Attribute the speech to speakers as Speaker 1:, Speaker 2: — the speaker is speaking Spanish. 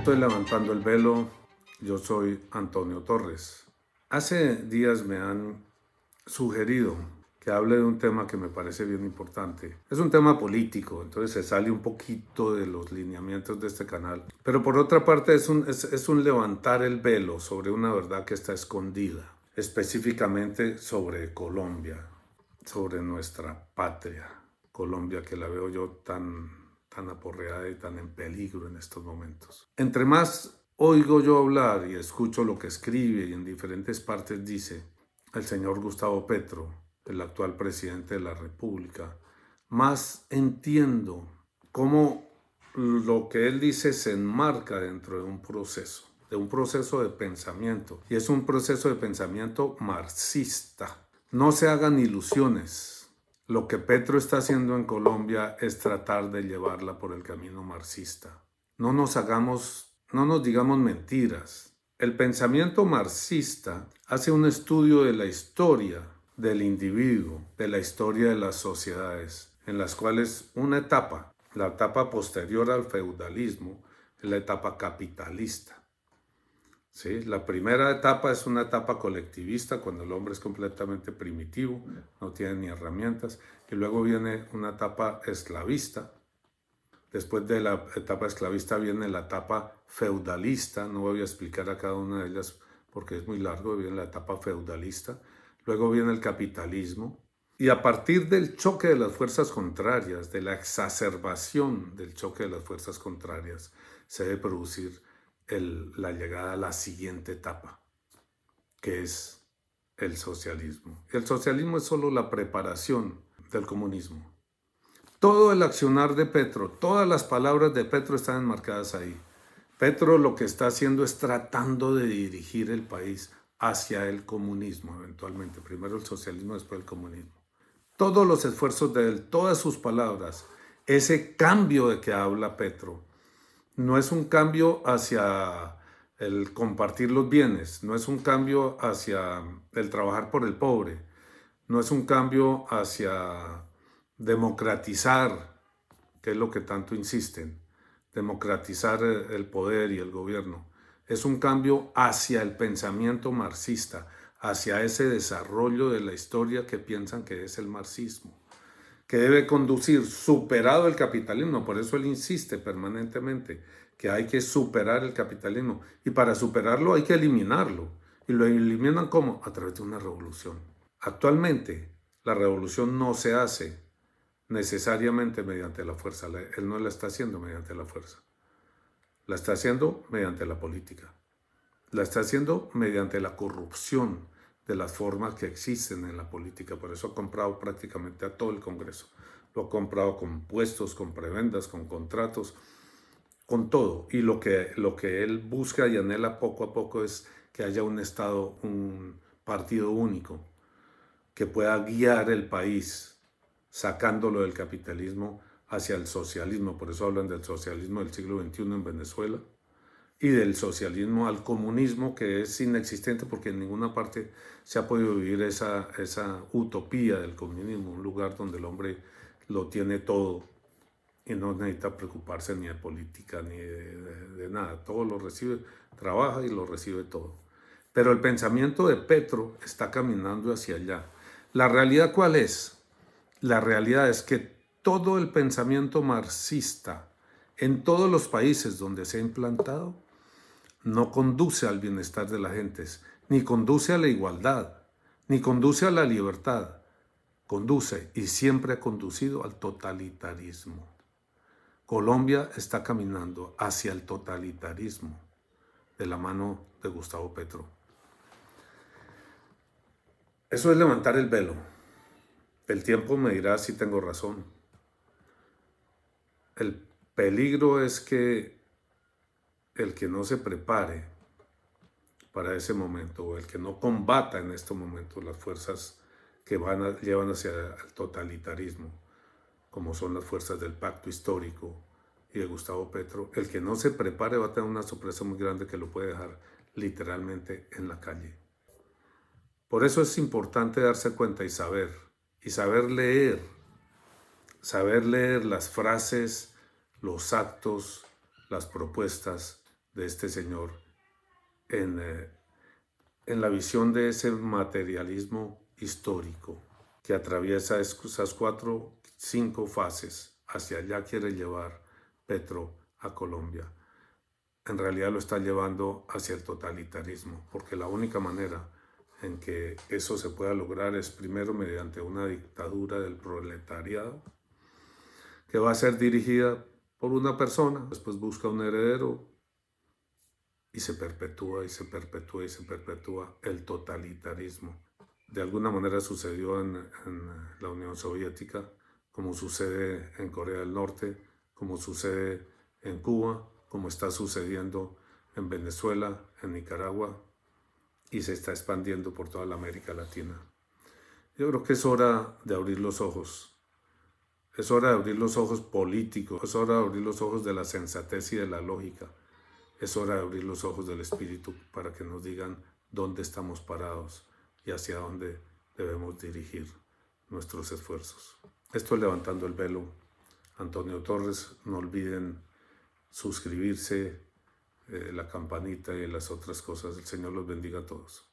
Speaker 1: Estoy levantando el velo. Yo soy Antonio Torres. Hace días me han sugerido que hable de un tema que me parece bien importante. Es un tema político, entonces se sale un poquito de los lineamientos de este canal. Pero por otra parte es un levantar el velo sobre una verdad que está escondida, específicamente sobre Colombia, sobre nuestra patria. Colombia, que la veo yo tan aporreada y tan en peligro en estos momentos. Entre más oigo yo hablar y escucho lo que escribe y en diferentes partes dice el señor Gustavo Petro, el actual presidente de la República, más entiendo cómo lo que él dice se enmarca dentro de un proceso de pensamiento, y es un proceso de pensamiento marxista. No se hagan ilusiones. Lo que Petro está haciendo en Colombia es tratar de llevarla por el camino marxista. No nos digamos mentiras. El pensamiento marxista hace un estudio de la historia del individuo, de la historia de las sociedades, en las cuales una etapa, la etapa posterior al feudalismo, es la etapa capitalista. ¿Sí? La primera etapa es una etapa colectivista, cuando el hombre es completamente primitivo, no tiene ni herramientas, y luego viene una etapa esclavista. Después de la etapa esclavista viene la etapa feudalista, no voy a explicar a cada una de ellas porque es muy largo, viene la etapa feudalista, luego viene el capitalismo, y a partir del choque de las fuerzas contrarias, de la exacerbación del choque de las fuerzas contrarias, se debe producir la llegada a la siguiente etapa, que es el socialismo. El socialismo es solo la preparación del comunismo. Todo el accionar de Petro, todas las palabras de Petro están enmarcadas ahí. Petro lo que está haciendo es tratando de dirigir el país hacia el comunismo eventualmente. Primero el socialismo, después el comunismo. Todos los esfuerzos de él, todas sus palabras, ese cambio de que habla Petro, no es un cambio hacia el compartir los bienes, no es un cambio hacia el trabajar por el pobre, no es un cambio hacia democratizar, que es lo que tanto insisten, democratizar el poder y el gobierno. Es un cambio hacia el pensamiento marxista, hacia ese desarrollo de la historia que piensan que es el marxismo, que debe conducir, superado el capitalismo. Por eso él insiste permanentemente que hay que superar el capitalismo, y para superarlo hay que eliminarlo. ¿Y lo eliminan cómo? A través de una revolución. Actualmente la revolución no se hace necesariamente mediante la fuerza. Él no la está haciendo mediante la fuerza. La está haciendo mediante la política. La está haciendo mediante la corrupción de las formas que existen en la política. Por eso ha comprado prácticamente a todo el Congreso. Lo ha comprado con puestos, con prebendas, con contratos, con todo. Y lo que él busca y anhela poco a poco es que haya un Estado, un partido único, que pueda guiar el país, sacándolo del capitalismo hacia el socialismo. Por eso hablan del socialismo del siglo XXI en Venezuela, y del socialismo al comunismo, que es inexistente porque en ninguna parte se ha podido vivir esa utopía del comunismo, un lugar donde el hombre lo tiene todo y no necesita preocuparse ni de política ni de nada. Todo lo recibe, trabaja y lo recibe todo. Pero el pensamiento de Petro está caminando hacia allá. ¿La realidad cuál es? La realidad es que todo el pensamiento marxista en todos los países donde se ha implantado no conduce al bienestar de las gentes, ni conduce a la igualdad, ni conduce a la libertad. Conduce, y siempre ha conducido, al totalitarismo. Colombia está caminando hacia el totalitarismo de la mano de Gustavo Petro. Eso es levantar el velo. El tiempo me dirá si tengo razón. El peligro es que el que no se prepare para ese momento, o el que no combata en este momento las fuerzas que llevan hacia el totalitarismo, como son las fuerzas del pacto histórico y de Gustavo Petro, el que no se prepare va a tener una sorpresa muy grande que lo puede dejar literalmente en la calle. Por eso es importante darse cuenta y saber leer las frases, los actos, las propuestas de este señor en la visión de ese materialismo histórico que atraviesa esas 5 fases. Hacia allá quiere llevar Petro a Colombia. En realidad lo está llevando hacia el totalitarismo, porque la única manera en que eso se pueda lograr es primero mediante una dictadura del proletariado, que va a ser dirigida por una persona, después busca un heredero y se perpetúa y se perpetúa y se perpetúa el totalitarismo. De alguna manera sucedió en la Unión Soviética, como sucede en Corea del Norte, como sucede en Cuba, como está sucediendo en Venezuela, en Nicaragua, y se está expandiendo por toda la América Latina. Yo creo que es hora de abrir los ojos. Es hora de abrir los ojos políticos, es hora de abrir los ojos de la sensatez y de la lógica. Es hora de abrir los ojos del espíritu para que nos digan dónde estamos parados y hacia dónde debemos dirigir nuestros esfuerzos. Esto es Levantando el Velo. Antonio Torres, no olviden suscribirse, la campanita y las otras cosas. El Señor los bendiga a todos.